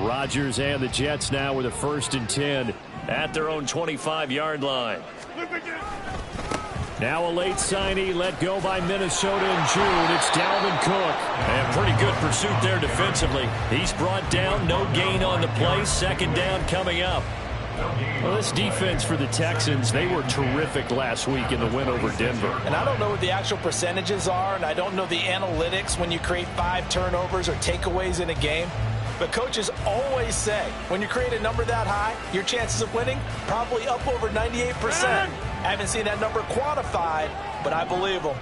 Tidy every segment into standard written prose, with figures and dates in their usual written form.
Rodgers and the Jets now with a 1st and 10 at their own 25-yard line. Now a late signee let go by Minnesota in June. It's Dalvin Cook. And pretty good pursuit there defensively. He's brought down, no gain on the play. 2nd down coming up. Well, this defense for the Texans, they were terrific last week in the win over Denver. And I don't know what the actual percentages are, and I don't know the analytics when you create 5 turnovers or takeaways in a game. But coaches always say, when you create a number that high, your chances of winning probably up over 98%. I haven't seen that number quantified, but I believe them.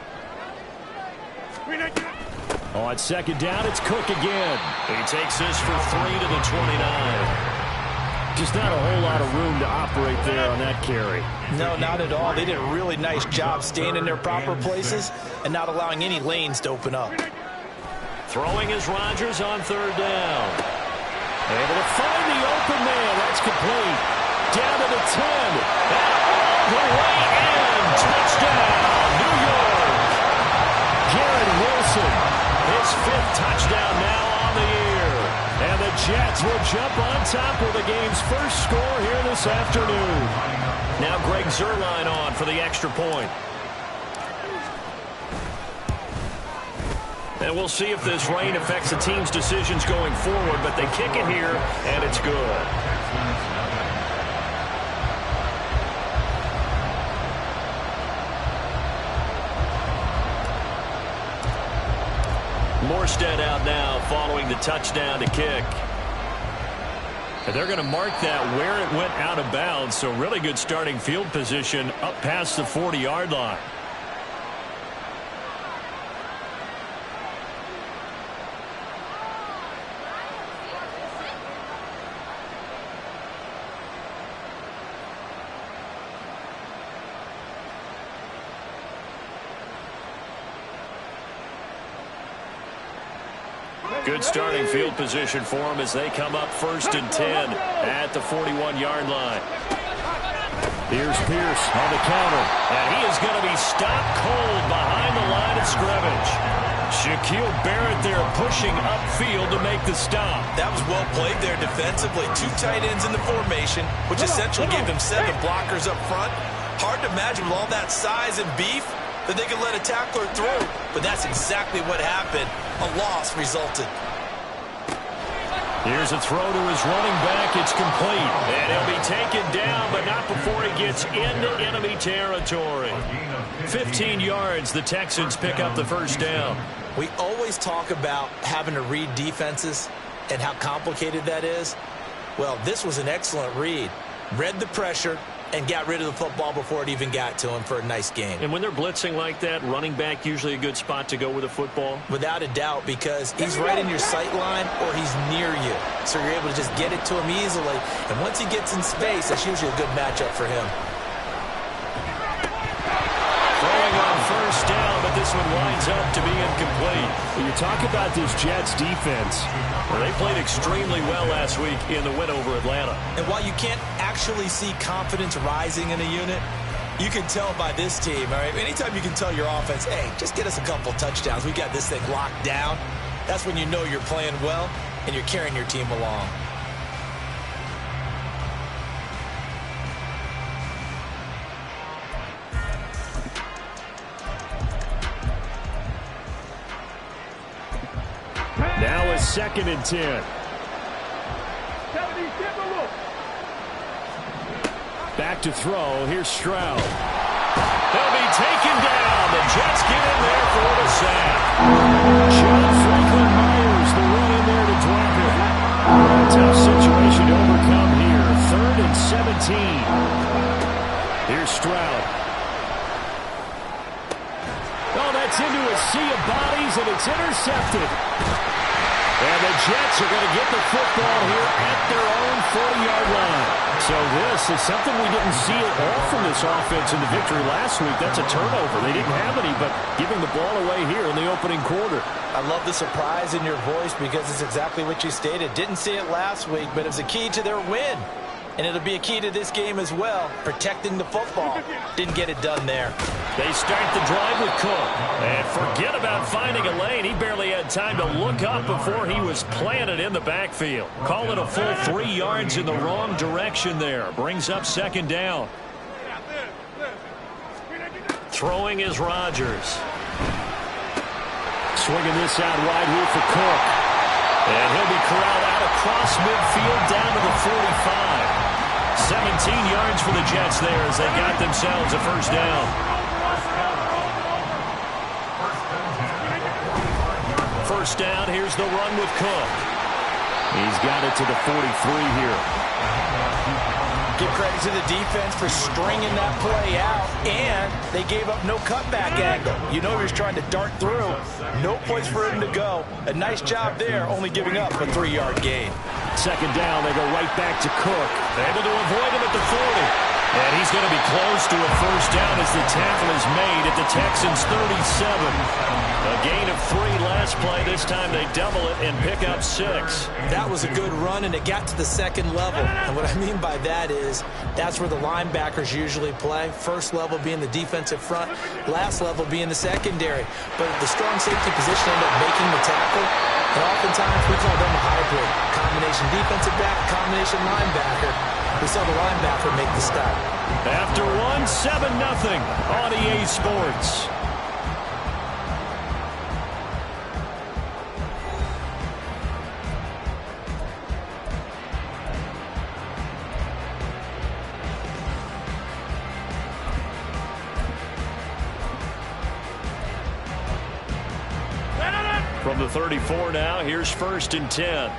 On 2nd down, it's Cook again. He takes this for 3 to the 29. Just not a whole lot of room to operate there on that carry. No, not at all. They did a really nice job staying in their proper places and not allowing any lanes to open up. Throwing is Rodgers on 3rd down. Able to find the open man. That's complete. Down to the 10. And all the way in. Touchdown, New York. Garrett Wilson. His 5th touchdown now on the year. And the Jets will jump on top with the game's first score here this afternoon. Now Greg Zuerlein on for the extra point. And we'll see if this rain affects the team's decisions going forward, but they kick it here, and it's good. Morstead out now following the touchdown to kick. And they're going to mark that where it went out of bounds, so really good starting field position up past the 40-yard line. Good starting field position for them as they come up 1st and 10 at the 41-yard line. Here's Pierce on the counter. And he is going to be stopped cold behind the line of scrimmage. Shaquille Barrett there pushing upfield to make the stop. That was well played there defensively. 2 tight ends in the formation, which essentially gave them 7 blockers up front. Hard to imagine with all that size and beef that they could let a tackler through. But that's exactly what happened. A loss resulted. Here's a throw to his running back. It's complete. And he'll be taken down, but not before he gets into enemy territory. 15 yards, the Texans pick up the 1st down. We always talk about having to read defenses and how complicated that is. Well, this was an excellent read. Read the pressure and got rid of the football before it even got to him for a nice game. And when they're blitzing like that, running back usually a good spot to go with the football? Without a doubt, because he's right in your sight line or he's near you. So you're able to just get it to him easily. And once he gets in space, that's usually a good matchup for him. Throwing on 1st down, but this one winds up to be incomplete. When you talk about this Jets defense, well, they played extremely well last week in the win over Atlanta. And while you can't actually see confidence rising in a unit, you can tell by this team, all right? Anytime you can tell your offense, hey, just get us a couple touchdowns. We got this thing locked down. That's when you know you're playing well and you're carrying your team along. Now a 2nd and 10. Back to throw. Here's Stroud. They'll be taken down. The Jets get in there for the sack. John Franklin Myers, the run in there to drop it. A tough situation to overcome here. 3rd and 17. Here's Stroud. Oh, that's into a sea of bodies, and it's intercepted. And the Jets are going to get the football here at their own 40-yard line. So this is something we didn't see at all from this offense in the victory last week. That's a turnover. They didn't have any, but giving the ball away here in the opening quarter. I love the surprise in your voice because it's exactly what you stated. Didn't see it last week, but it was a key to their win. And it'll be a key to this game as well, protecting the football. Didn't get it done there. They start the drive with Cook. And forget about finding a lane. He barely had time to look up before he was planted in the backfield. Call it a full 3 yards in the wrong direction there. Brings up second down. Throwing is Rodgers. Swinging this out wide here for Cook. And he'll be corralled out across midfield down to the 45. 17 yards for the Jets there as they got themselves a first down. First down, here's the run with Cook. He's got it to the 43 here. Give credit to the defense for stringing that play out, and they gave up no cutback angle. You know he was trying to dart through. No place for him to go. A nice job there, only giving up a 3-yard gain. Second down, they go right back to Cook. Able to avoid him at the 40. And he's going to be close to a first down as the tackle is made at the Texans' 37. A gain of 3 last play. This time they double it and pick up 6. That was a good run, and it got to the second level. And what I mean by that is that's where the linebackers usually play. First level being the defensive front, last level being the secondary. But the strong safety position ended up making the tackle. And oftentimes we call them a hybrid. Combination defensive back, combination linebacker. We saw the linebacker make the stop. After 1, 7-0 on EA Sports. From the 34 now, here's 1st and 10.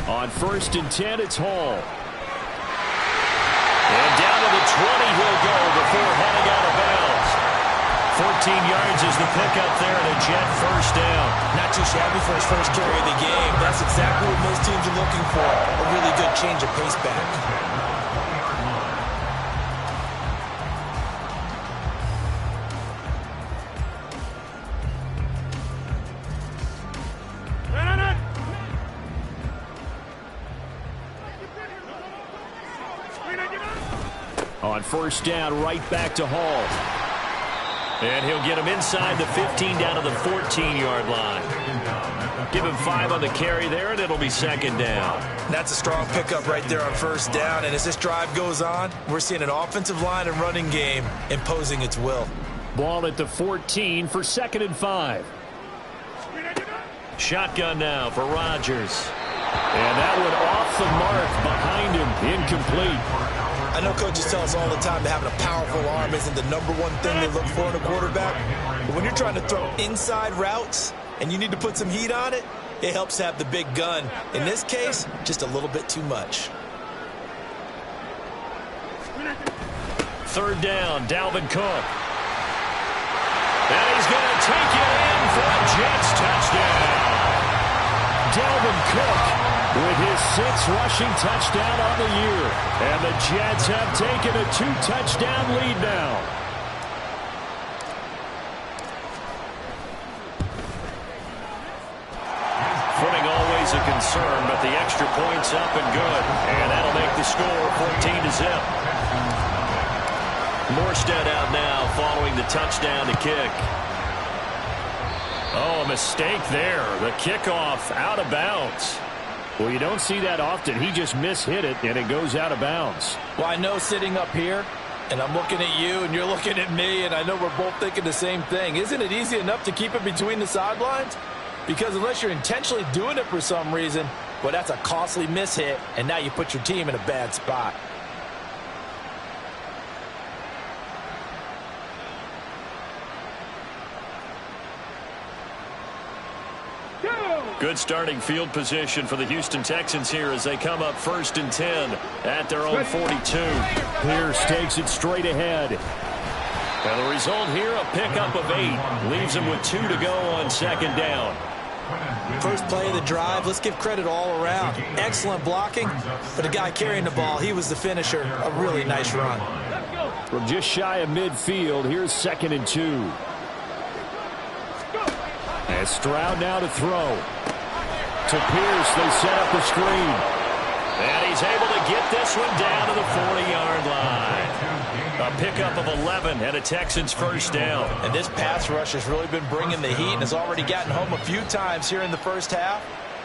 On 1st and 10, it's Hall. And down to the 20 he'll go before heading out of bounds. 14 yards is the pickup there, and a Jet first down. Not too shabby for his first carry of the game. That's exactly what most teams are looking for. A really good change of pace back. On first down, right back to Hall. And he'll get him inside the 15 down to the 14-yard line. Give him 5 on the carry there, and it'll be second down. That's a strong pickup right there on first down. And as this drive goes on, we're seeing an offensive line and running game imposing its will. Ball at the 14 for 2nd and 5. Shotgun now for Rodgers. And that one off the mark behind him. Incomplete. I know coaches tell us all the time that having a powerful arm isn't the #1 thing they look for in a quarterback. But when you're trying to throw inside routes and you need to put some heat on it, it helps to have the big gun. In this case, just a little bit too much. 3rd down, Dalvin Cook. And he's going to take it in for a Jets touchdown. Dalvin Cook with his 6th rushing touchdown on the year. And the Jets have taken a 2-touchdown lead now. Footing always a concern, but the extra point's up and good. And that'll make the score 14-0. Morstead out now following the touchdown to kick. Oh, a mistake there. The kickoff out of bounds. Well, you don't see that often. He just mishit it, and it goes out of bounds. Well, I know sitting up here, and I'm looking at you, and you're looking at me, and I know we're both thinking the same thing. Isn't it easy enough to keep it between the sidelines? Because unless you're intentionally doing it for some reason, well, that's a costly mishit, and now you put your team in a bad spot. Good starting field position for the Houston Texans here as they come up 1st and 10 at their own 42. Pierce takes it straight ahead. And the result here, a pickup of 8. Leaves him with 2 to go on 2nd down. First play of the drive, let's give credit all around. Excellent blocking, but the guy carrying the ball, he was the finisher. A really nice run. From just shy of midfield, here's 2nd and 2. And Stroud now to throw. to Pierce. They set up the screen. And he's able to get this one down to the 40-yard line. A pickup of 11 and a Texans first down. And this pass rush has really been bringing the heat and has already gotten home a few times here in the first half.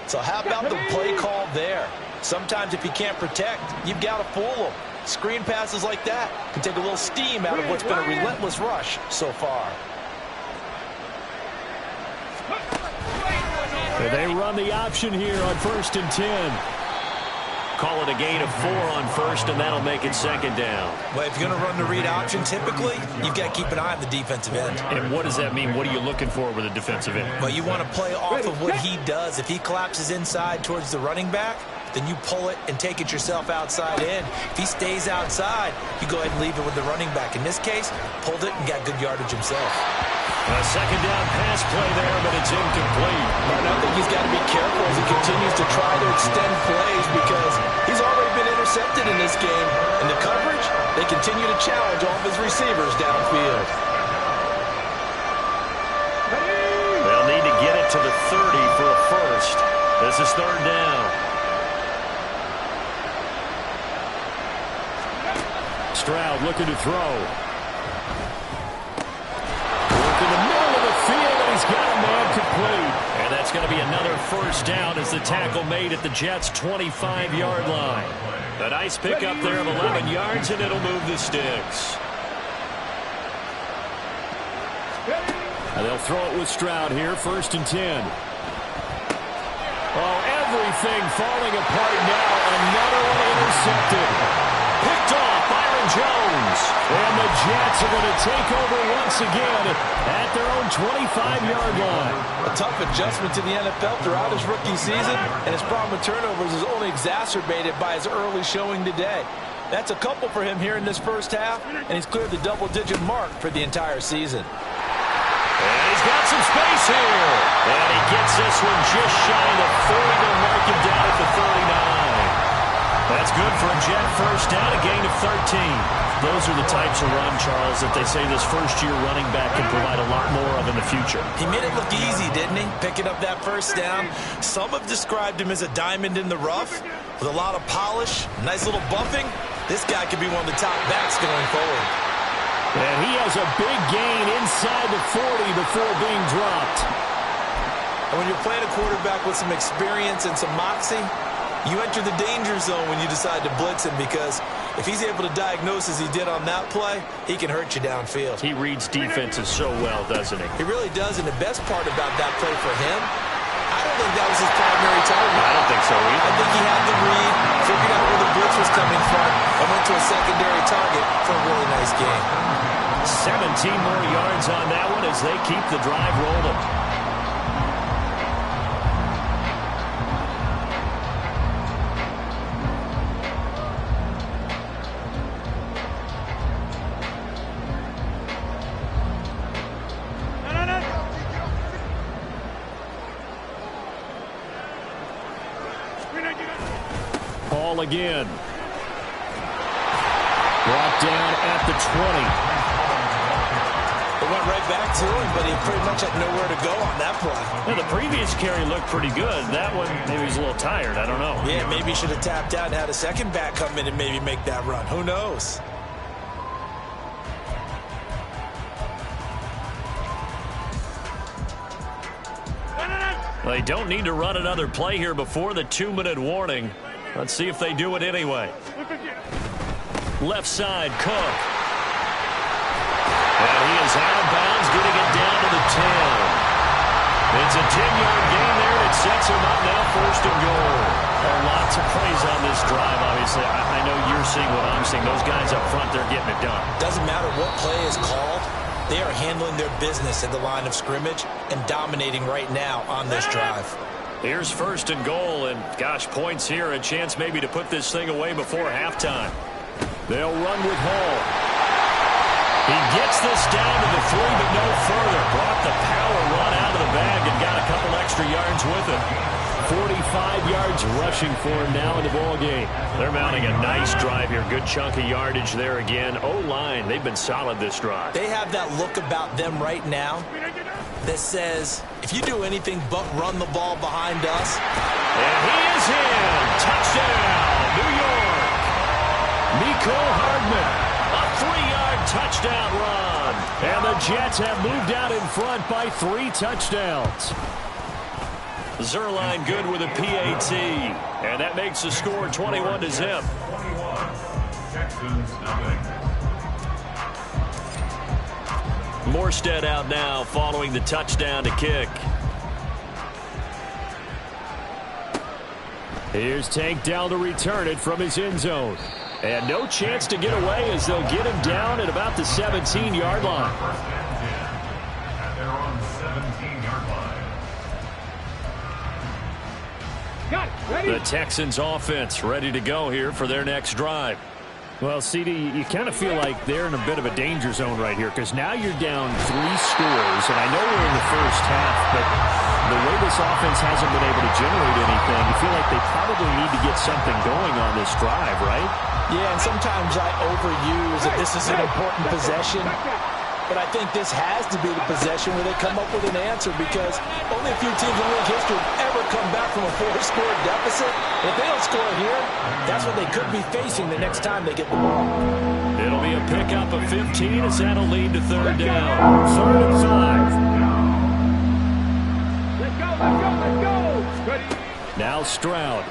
So how about the play call there? Sometimes if you can't protect, you've got to fool them. Screen passes like that can take a little steam out of what's been a relentless rush so far. They run the option here on 1st and 10. Call it a gain of 4 on first, and that'll make it second down. Well, if you're going to run the read option, typically, you've got to keep an eye on the defensive end. And what does that mean? What are you looking for with a defensive end? Well, you want to play off of what he does. If he collapses inside towards the running back, then you pull it and take it yourself outside in. If he stays outside, you go ahead and leave it with the running back. In this case, pulled it and got good yardage himself. A second down pass play there, but it's incomplete. And I think he's got to be careful as he continues to try to extend plays because he's already been intercepted in this game. And the coverage, they continue to challenge all of his receivers downfield. They'll need to get it to the 30 for a first. This is third down. Stroud looking to throw. Work in the middle of the field, and he's got a man complete. And that's going to be another first down as the tackle made at the Jets' 25-yard line. A nice pickup there of 11 yards, and it'll move the sticks. And they'll throw it with Stroud here, 1st and 10. Oh, everything falling apart now. Another one intercepted. Picked off Byron Jones. And the Jets are going to take over once again at their own 25-yard line. A tough adjustment to the NFL throughout his rookie season, and his problem with turnovers is only exacerbated by his early showing today. That's a couple for him here in this first half, and he's cleared the double-digit mark for the entire season. And he's got some space here. And he gets this one just shy of the 40. They'll mark him down at the 39. That's good for a Jet first down, a gain of 13. Those are the types of run, Charles, that they say this first-year running back can provide a lot more of in the future. He made it look easy, didn't he? Picking up that first down. Some have described him as a diamond in the rough with a lot of polish, nice little bumping. This guy could be one of the top backs going forward. And he has a big gain inside the 40 before being dropped. And when you're playing a quarterback with some experience and some moxie, you enter the danger zone when you decide to blitz him because if he's able to diagnose as he did on that play, he can hurt you downfield. He reads defenses so well, doesn't he? He really does, and the best part about that play for him, I don't think that was his primary target. I don't think so either. I think he had the read, figured out where the blitz was coming from, and went to a secondary target for a really nice game. 17 more yards on that one as they keep the drive rolling. Ball again. Brought down at the 20. It went right back to him, but he pretty much had nowhere to go on that play. Yeah, the previous carry looked pretty good. That one, maybe he's a little tired. I don't know. Yeah, maybe he should have tapped out and had a second back come in and maybe make that run. Who knows? They don't need to run another play here before the 2-minute warning. Let's see if they do it anyway. Left side, Cook. And he is out of bounds, getting it down to the 10. It's a 10-yard gain there that sets him up now 1st and goal. Lots of praise on this drive, obviously. I know you're seeing what I'm seeing. Those guys up front, they're getting it done. Doesn't matter what play is called. They are handling their business at the line of scrimmage and dominating right now on this drive. Here's 1st and goal, and gosh, points here, a chance maybe to put this thing away before halftime. They'll run with Hall. He gets this down to the 3, but no further. Brought the power run out of the bag and got a couple extra yards with it. 45 yards rushing for him now in the ball game. They're mounting a nice drive here. Good chunk of yardage there again. O-line, they've been solid this drive. They have that look about them right now that says, if you do anything but run the ball behind us. And he is in. Touchdown, New York. Mecole Hardman, a 3-yard touchdown run. And the Jets have moved out in front by 3 touchdowns. Zuerlein good with a PAT. And that makes the score 21-0. Morstead out now following the touchdown to kick. Here's Tank Dell to return it from his end zone. And no chance to get away as they'll get him down at about the 17-yard line. The Texans offense ready to go here for their next drive. Well, CD, you kind of feel like they're in a bit of a danger zone right here because now you're down 3 scores, and I know we're in the first half, but the way this offense hasn't been able to generate anything, you feel like they probably need to get something going on this drive, right? Yeah, and sometimes I overuse that this is an important possession, but I think this has to be the possession where they come up with an answer because only a few teams in league history have ever come back from a 4-score deficit. If they don't score here, that's what they could be facing the next time they get the ball. It'll be a pickup of 15 as that'll lead to 3rd down. 3rd and 5. Let's go. Ready. Now Stroud.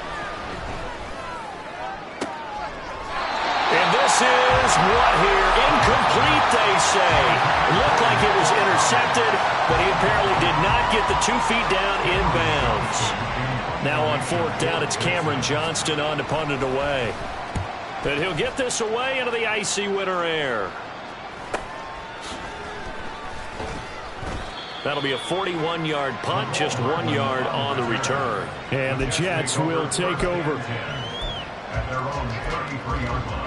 And this is what here? Incomplete, they say. It looked like it was intercepted, but he apparently did not get the 2 feet down inbounds. Now on 4th down, it's Cameron Johnston on to punt it away. But he'll get this away into the icy winter air. That'll be a 41-yard punt, just 1 yard on the return. And the Jets will take over. At their own 33-yard line.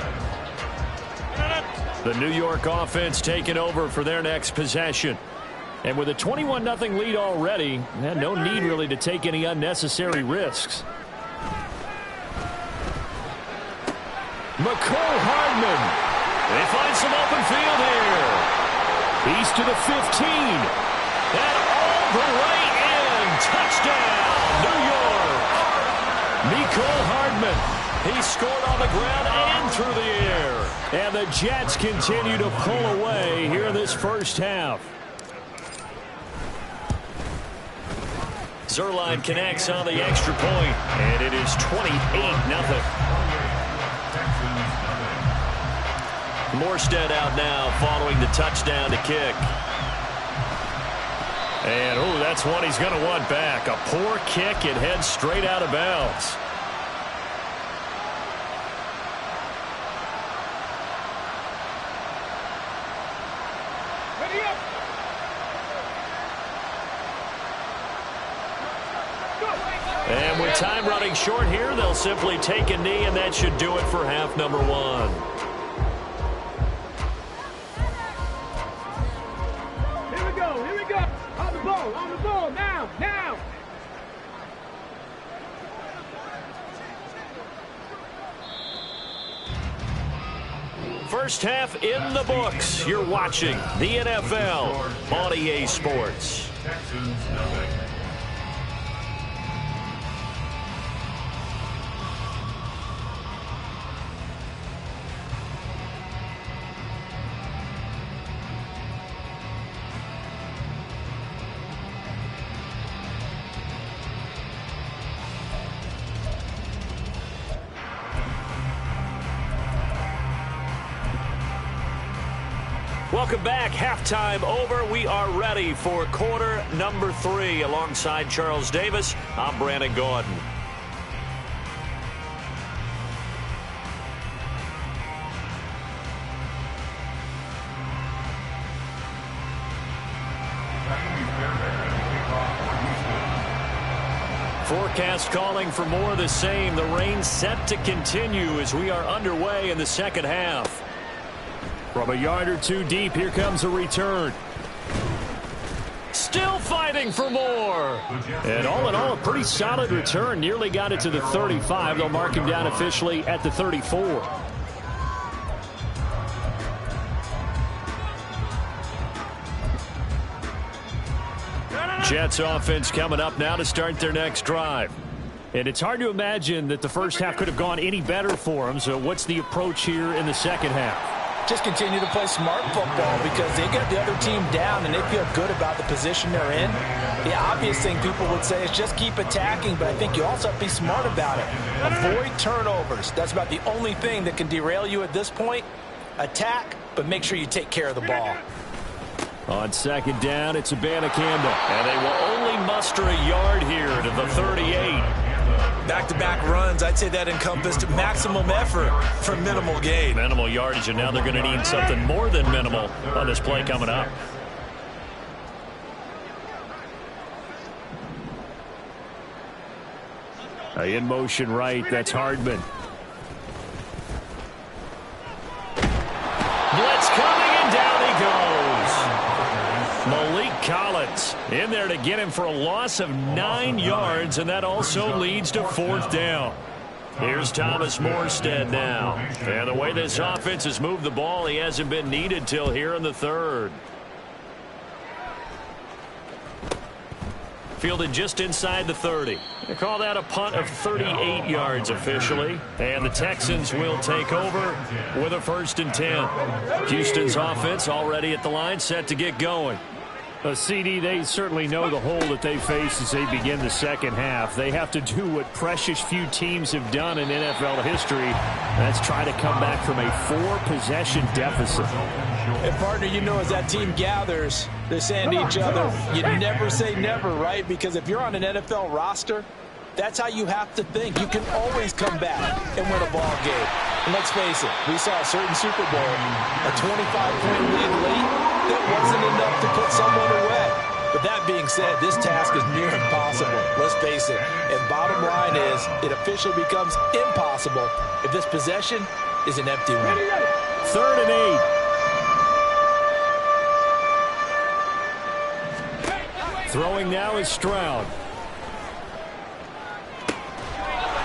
The New York offense taking over for their next possession. And with a 21-0 lead already, no need really to take any unnecessary risks. Mecole Hardman. They find some open field here. He's to the 15. And all the way in. Touchdown, New York. Mecole Hardman. He scored on the ground and through the air. And the Jets continue to pull away here in this first half. Zuerlein connects on the extra point, and it is 28-0. Morstead out now following the touchdown to kick. And, oh, that's one he's going to want back. A poor kick. It heads straight out of bounds. And with time running short here, they'll simply take a knee, and that should do it for half number 1. Here we go. On the ball, now. First half in the books. You're watching the NFL on EA Sports. Texans nothing. Welcome back. Halftime over. We are ready for quarter number 3. Alongside Charles Davis, I'm Brandon Gordon. Forecast calling for more of the same. The rain set to continue as we are underway in the second half. From a yard or 2 deep, here comes a return. Still fighting for more. And all in all, a pretty solid return. Nearly got it to the 35. They'll mark him down officially at the 34. Jets offense coming up now to start their next drive. And it's hard to imagine that the first half could have gone any better for them. So what's the approach here in the second half? Just continue to play smart football because they get the other team down and they feel good about the position they're in. The obvious thing people would say is just keep attacking, but I think you also have to be smart about it. Avoid turnovers. That's about the only thing that can derail you at this point. Attack, but make sure you take care of the ball. On second down, it's Abanikanda. And they will only muster a yard here to the 38. Back-to-back runs, I'd say that encompassed maximum effort for minimal gain. Minimal yardage, and now they're going to need something more than minimal on this play coming up. In motion right, that's Hardman. Blitz coming, and down he goes. Malik Collins in there to get him for a loss of 9 yards, and that also leads to 4th down. Here's Thomas Morstead now. And the way this offense has moved the ball, he hasn't been needed till here in the 3rd. Fielded just inside the 30. They call that a punt of 38 yards officially. And the Texans will take over with a 1st and 10. Houston's offense already at the line, set to get going. CD, they certainly know the hole that they face as they begin the second half. They have to do what precious few teams have done in NFL history. That's try to come back from a 4-possession deficit. And, partner, you know, as that team gathers, they're saying to each other, you never say never, right? Because if you're on an NFL roster, that's how you have to think. You can always come back and win a ball game. And let's face it, we saw a certain Super Bowl, a 25-point lead late, that wasn't enough to put someone away. But that being said, this task is near impossible. Let's face it. And bottom line is, it officially becomes impossible if this possession is an empty one. 3rd and 8. Throwing now is Stroud.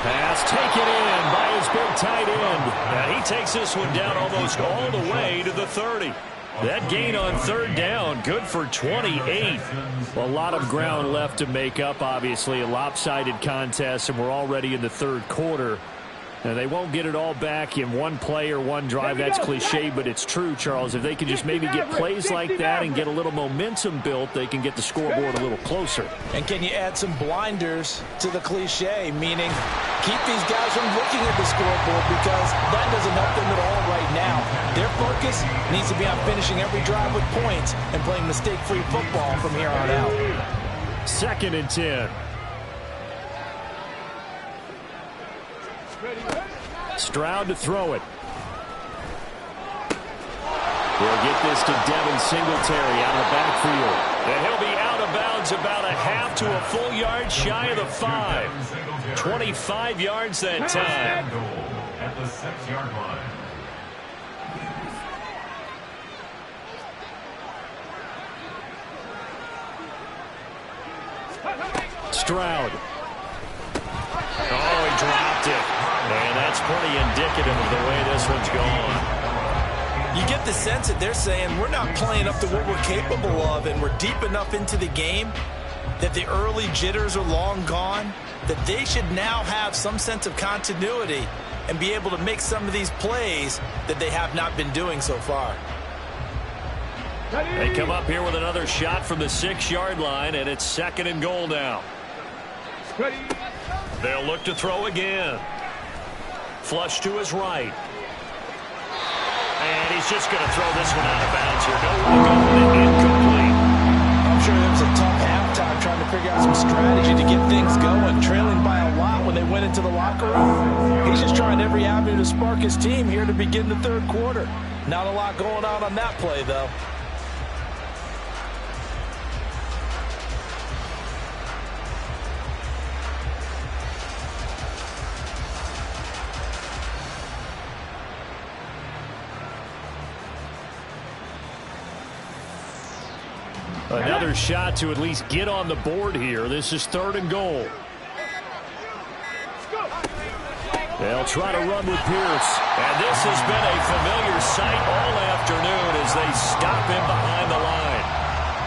Pass taken in by his big tight end. And he takes this one down almost all the way to the 30. That gain on 3rd down, good for 28. A lot of ground left to make up, obviously. A lopsided contest, and we're already in the 3rd quarter. Now, they won't get it all back in one play or one drive. That's cliche, but it's true, Charles. If they can just maybe get plays like that and get a little momentum built, they can get the scoreboard a little closer. And can you add some blinders to the cliche, meaning keep these guys from looking at the scoreboard because that doesn't help them at all right now. Their focus needs to be on finishing every drive with points and playing mistake-free football from here on out. 2nd and 10. Stroud to throw it. He'll get this to Devin Singletary out of the backfield. And he'll be out of bounds about a half to a full yard shy of the 5. 25 yards that time. At the 6-yard line. Stroud. Oh, he dropped it. And that's pretty indicative of the way this one's gone. You get the sense that they're saying we're not playing up to what we're capable of, and we're deep enough into the game that the early jitters are long gone, that they should now have some sense of continuity and be able to make some of these plays that they have not been doing so far. They come up here with another shot from the 6-yard line, and it's 2nd and goal now. They'll look to throw again. Flush to his right. And he's just going to throw this one out of bounds here. No look on it, incomplete. I'm sure there was a tough halftime trying to figure out some strategy to get things going, trailing by a lot when they went into the locker room. He's just trying every avenue to spark his team here to begin the 3rd quarter. Not a lot going on that play, though. Another shot to at least get on the board here. This is 3rd and goal. They'll try to run with Pierce. And this has been a familiar sight all afternoon as they stop him behind the line.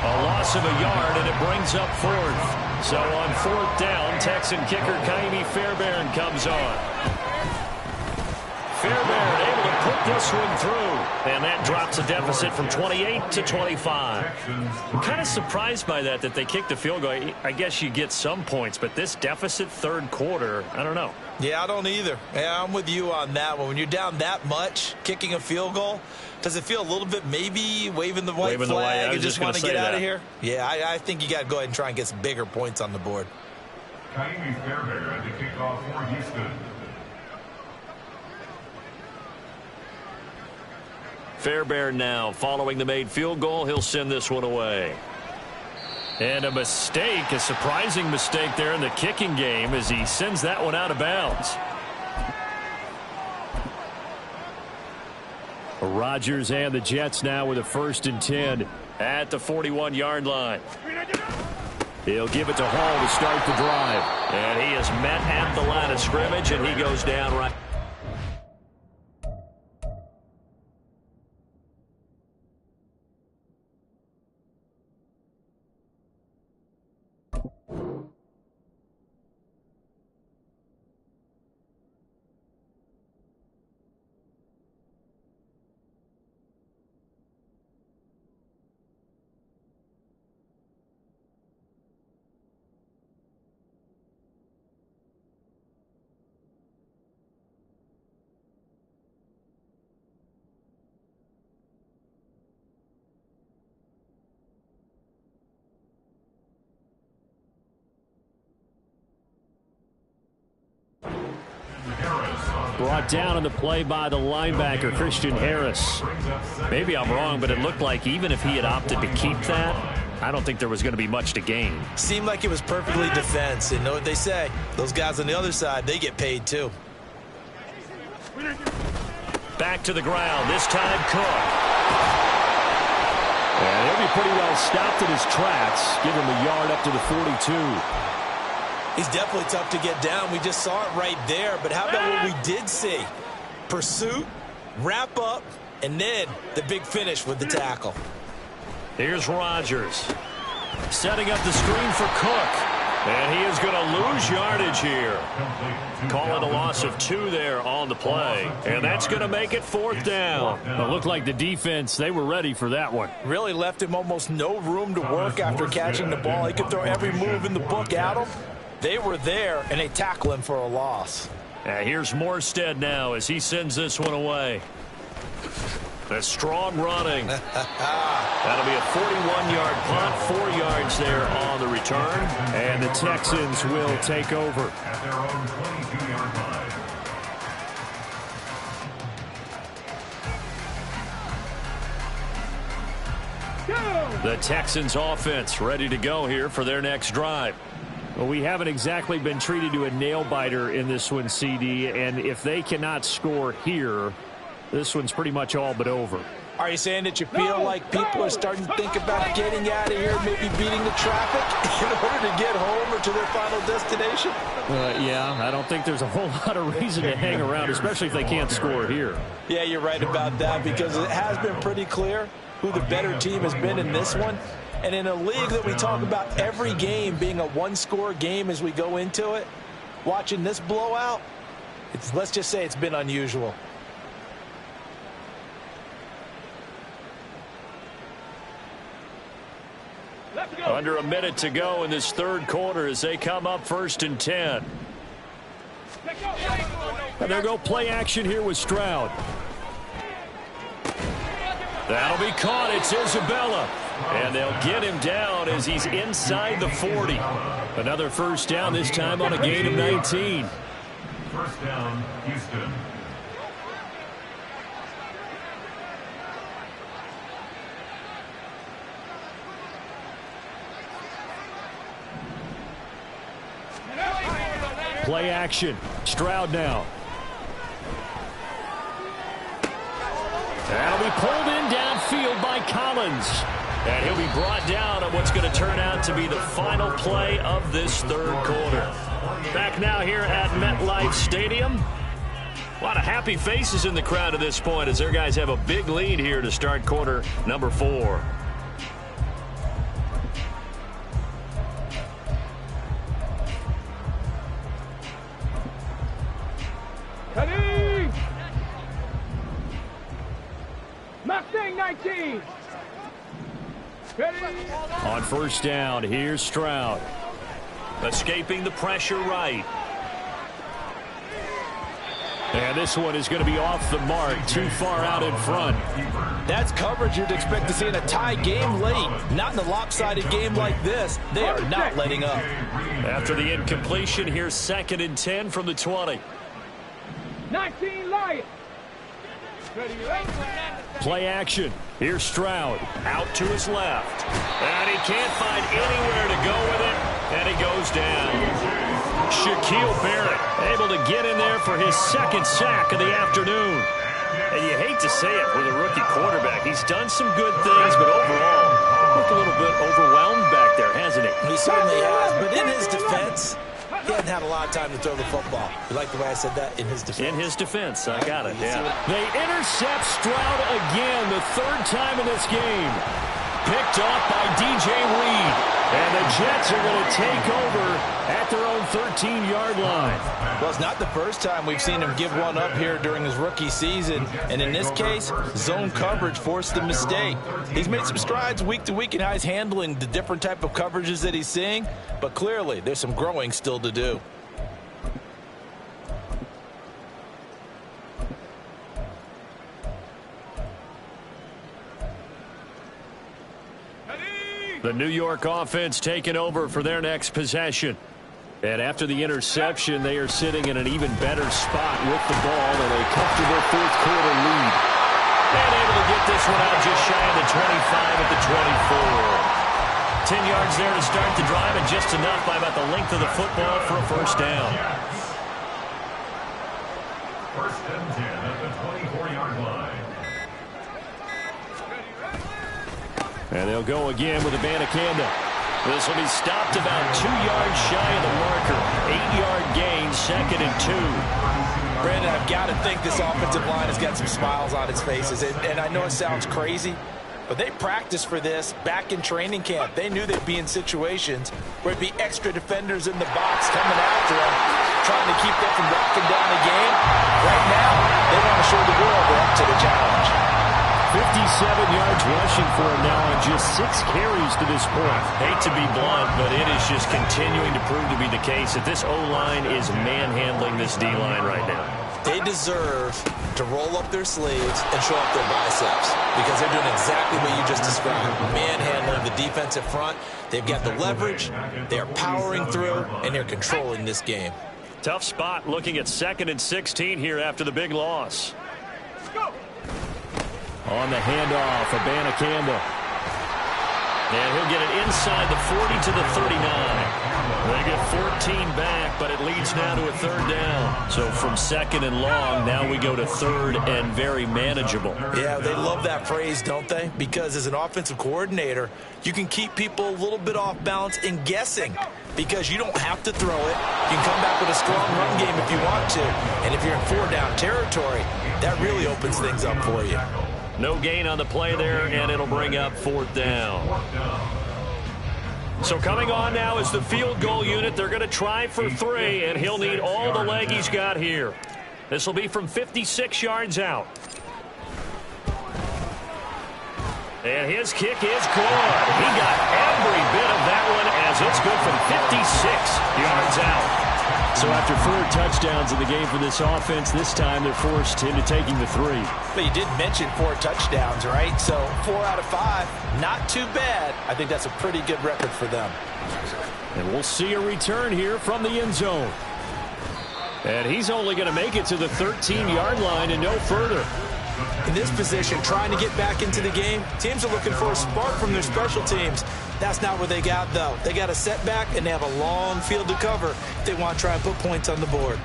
A loss of a yard, and it brings up fourth. So on fourth down, Texan kicker Ka'imi Fairbairn comes on. Fairbairn able to put this one through, and that drops a deficit from 28 to 25. I'm kind of surprised by that they kicked the field goal. I guess you get some points, but this deficit third quarter, I don't know. Yeah, I don't either. Yeah, I'm with you on that one. When you're down that much, kicking a field goal, does it feel a little bit maybe waving the white flag and just want to get out of here? Yeah, I think you got to go ahead and try and get some bigger points on the board. Ka'imi Fairbairn at the kickoff for Houston. Fairbairn now following the made field goal. He'll send this one away. And a mistake, a surprising mistake there in the kicking game as he sends that one out of bounds. Rodgers and the Jets now with a 1st and 10 at the 41-yard line. He'll give it to Hall to start the drive. And he is met at the line of scrimmage, and he goes down right. Brought down on the play by the linebacker, Christian Harris. Maybe I'm wrong, but it looked like even if he had opted to keep that, I don't think there was going to be much to gain. Seemed like it was perfectly defense. And know what they say? Those guys on the other side, they get paid too. Back to the ground, this time Cook. And he'll be pretty well stopped in his tracks. Give him a yard up to the 42. He's definitely tough to get down. We just saw it right there. But how about what we did see? Pursuit, wrap up, and then the big finish with the tackle. Here's Rodgers. Setting up the screen for Cook. And he is going to lose yardage here. Call it a loss of 2 there on the play. And that's going to make it 4th down. It looked like the defense, they were ready for that one. Really left him almost no room to work after catching the ball. He could throw every move in the book at him. They were there, and they tackle him for a loss. Here's Morstead now as he sends this one away. A strong running. That'll be a 41-yard punt, 4 yards there on the return. And the Texans will take over. At their own 22-yard line. The Texans offense ready to go here for their next drive. Well, we haven't exactly been treated to a nail-biter in this one, CD, and if they cannot score here, this one's pretty much all but over. Are you saying that you feel like people are starting to think about getting out of here, maybe beating the traffic in order to get home or to their final destination? Yeah, I don't think there's a whole lot of reason to hang around, especially if they can't score here. Yeah, you're right about that because it has been pretty clear who the better team has been in this one. And in a league that we talk about every game being a one-score game as we go into it, watching this blowout, let's just say it's been unusual. Under a minute to go in this third quarter as they come up 1st and 10. And they'll go play action here with Stroud. That'll be caught. It's Isabella. And they'll get him down as he's inside the 40. Another first down, this time on a gain of 19. First down, Houston. Play action. Stroud now. That'll be pulled in downfield by Collins. And he'll be brought down on what's going to turn out to be the final play of this third quarter. Back now here at MetLife Stadium. A lot of happy faces in the crowd at this point as their guys have a big lead here to start quarter number 4. 19. Ready? On first down, here's Stroud. Escaping the pressure right. And this one is going to be off the mark, too far out in front. That's coverage you'd expect to see in a tie game late. Not in a lopsided game like this. They are not letting up. After the incompletion, here's 2nd and 10 from the 20. 19 Lions. Ready? Play action. Here's Stroud. Out to his left. And he can't find anywhere to go with it. And he goes down. Shaquille Barrett able to get in there for his 2nd sack of the afternoon. And you hate to say it with a rookie quarterback. He's done some good things, but overall, looked a little bit overwhelmed back there, hasn't he? He certainly has, but in his defense, he hasn't had a lot of time to throw the football. You like the way I said that? In his defense. In his defense. I got it, yeah. They intercept Stroud again, the 3rd time in this game. Picked off by DJ Reed. And the Jets are going to take over at their own 13-yard line. Well, it's not the first time we've seen him give one up here during his rookie season. And in this case, zone coverage forced the mistake. He's made some strides week to week in how he's handling the different type of coverages that he's seeing. But clearly, there's some growing still to do. The New York offense taking over for their next possession. And after the interception, they are sitting in an even better spot with the ball and a comfortable 4th quarter lead. And able to get this one out just shy of the 25 at the 24. 10 yards there to start the drive, and just enough by about the length of the football for a first down. 1st and 10 at the 24-yard line. And they'll go again with Abanikanda. This will be stopped about 2 yards shy of the marker. 8-yard gain, 2nd and 2. Brandon, I've got to think this offensive line has got some smiles on its faces. And I know it sounds crazy, but they practiced for this back in training camp. They knew they'd be in situations where it'd be extra defenders in the box coming after them, trying to keep them from locking down the game. Right now, they want to show the world they're up to the challenge. 57 yards rushing for him now on just 6 carries to this point. Hate to be blunt, but it is just continuing to prove to be the case that this O-line is manhandling this D-line right now. They deserve to roll up their sleeves and show up their biceps because they're doing exactly what you just described. Manhandling the defensive front. They've got the leverage, they're powering through, and they're controlling this game. Tough spot looking at 2nd and 16 here after the big loss. On the handoff, Abanikanda. And he'll get it inside the 40 to the 39. They get 14 back, but it leads now to a 3rd down. So from 2nd and long, now we go to 3rd and very manageable. Yeah, they love that phrase, don't they? Because as an offensive coordinator, you can keep people a little bit off balance and guessing because you don't have to throw it. You can come back with a strong run game if you want to. And if you're in 4-down territory, that really opens things up for you. No gain on the play there, and it'll bring up 4th down. So coming on now is the field goal unit. They're going to try for 3, and he'll need all the leg he's got here. This will be from 56 yards out. And his kick is good. He got every bit of that one as it's good from 56 yards out. So after 4 touchdowns in the game for this offense, this time they're forced into taking the 3. But you did mention 4 touchdowns, right? So 4 out of 5, not too bad. I think that's a pretty good record for them. And we'll see a return here from the end zone. And he's only going to make it to the 13-yard line and no further. In this position, trying to get back into the game, teams are looking for a spark from their special teams. That's not what they got, though. They got a setback, and they have a long field to cover if they want to try and put points on the board.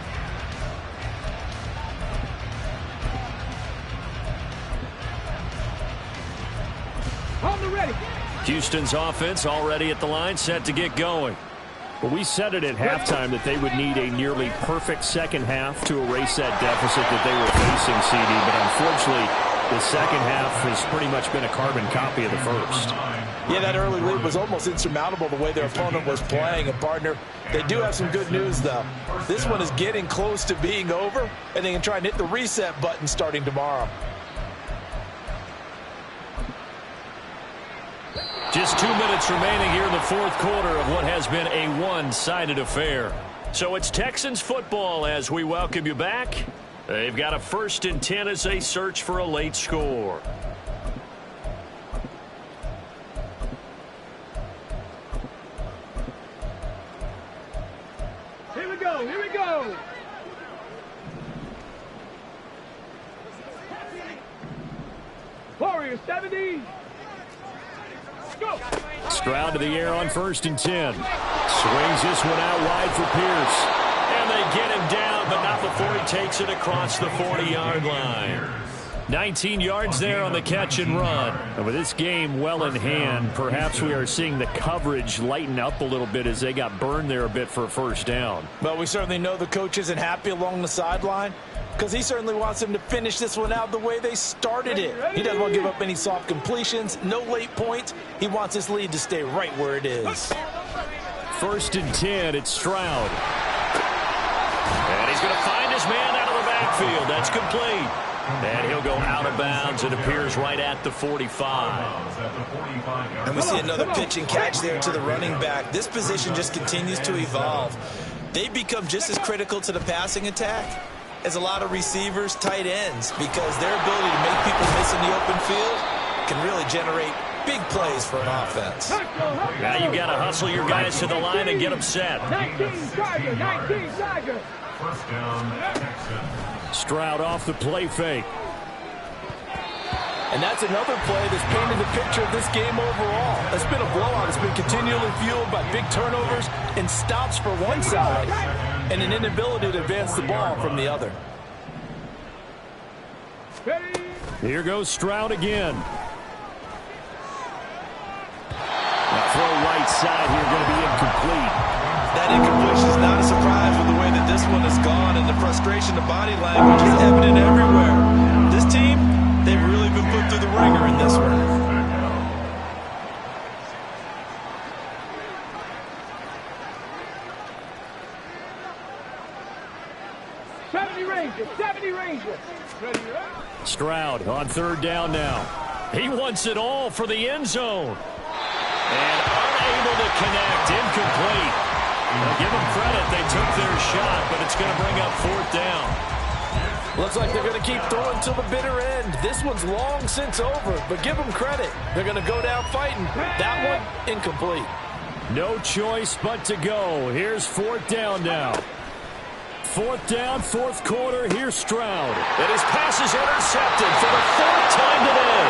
On the ready. Houston's offense already at the line, set to get going. Well, we said it at halftime that they would need a nearly perfect second half to erase that deficit that they were facing, CD. But unfortunately, the second half has pretty much been a carbon copy of the first. Yeah, that early lead was almost insurmountable the way their opponent was playing. And, partner, they do have some good news, though. This one is getting close to being over, and they can try and hit the reset button starting tomorrow. Just 2 minutes remaining here in the fourth quarter of what has been a one-sided affair. So it's Texans football as we welcome you back. They've got a 1st and 10 as they search for a late score. Here we go. Here we go. Warriors 70. Go. Stroud to the air on 1st and 10. Swings this one out wide for Pierce. And they get him down, but not before he takes it across the 40-yard line. 19 yards there on the catch and run. And with this game well in hand, perhaps we are seeing the coverage lighten up a little bit as they got burned there a bit for a first down. But we certainly know the coach isn't happy along the sideline because he certainly wants them to finish this one out the way they started it. He doesn't want to give up any soft completions, no late points. He wants his lead to stay right where it is. 1st and 10, it's Stroud. And he's going to find his man out of the backfield. That's complete. And he'll go out of bounds. It appears right at the 45. And we see another pitch and catch there to the running back. This position just continues to evolve. They become just as critical to the passing attack as a lot of receivers, tight ends, because their ability to make people miss in the open field can really generate big plays for an offense. Now you've got to hustle your guys to the line and get them set. 19 Tiger. 19 Tiger. First down, Texans. Stroud off the play fake. And that's another play that's painted the picture of this game overall. It's been a blowout. It's been continually fueled by big turnovers and stops for one side and an inability to advance the ball from the other. Ready. Here goes Stroud again. Now throw right side here, going to be incomplete. That incompletion is not a surprise with the way that this one has gone, and the frustration, the body language is evident everywhere. This team, they've really been put through the ringer in this one. Ranger. Ready. Stroud on 3rd down now. He wants it all for the end zone. And unable to connect, incomplete. Now give them credit, they took their shot, but it's going to bring up 4th down. Looks like they're going to keep throwing till the bitter end. This one's long since over, but give them credit. They're going to go down fighting. That one, incomplete. No choice but to go. Here's 4th down now. 4th down, 4th quarter. Here's Stroud. And his pass is intercepted for the 4th time today.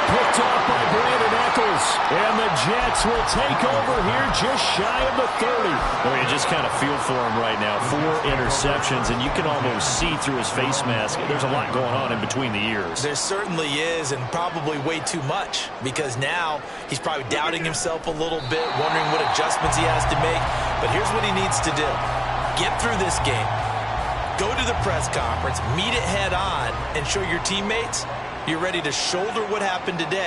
Picked off by Brandon Echols. And the Jets will take over here just shy of the 30. Well, you just kind of feel for him right now. 4 interceptions, and you can almost see through his face mask. There's a lot going on in between the ears. There certainly is, and probably way too much, because now he's probably doubting himself a little bit, wondering what adjustments he has to make. But here's what he needs to do. Get through this game, go to the press conference, meet it head on, and show your teammates you're ready to shoulder what happened today.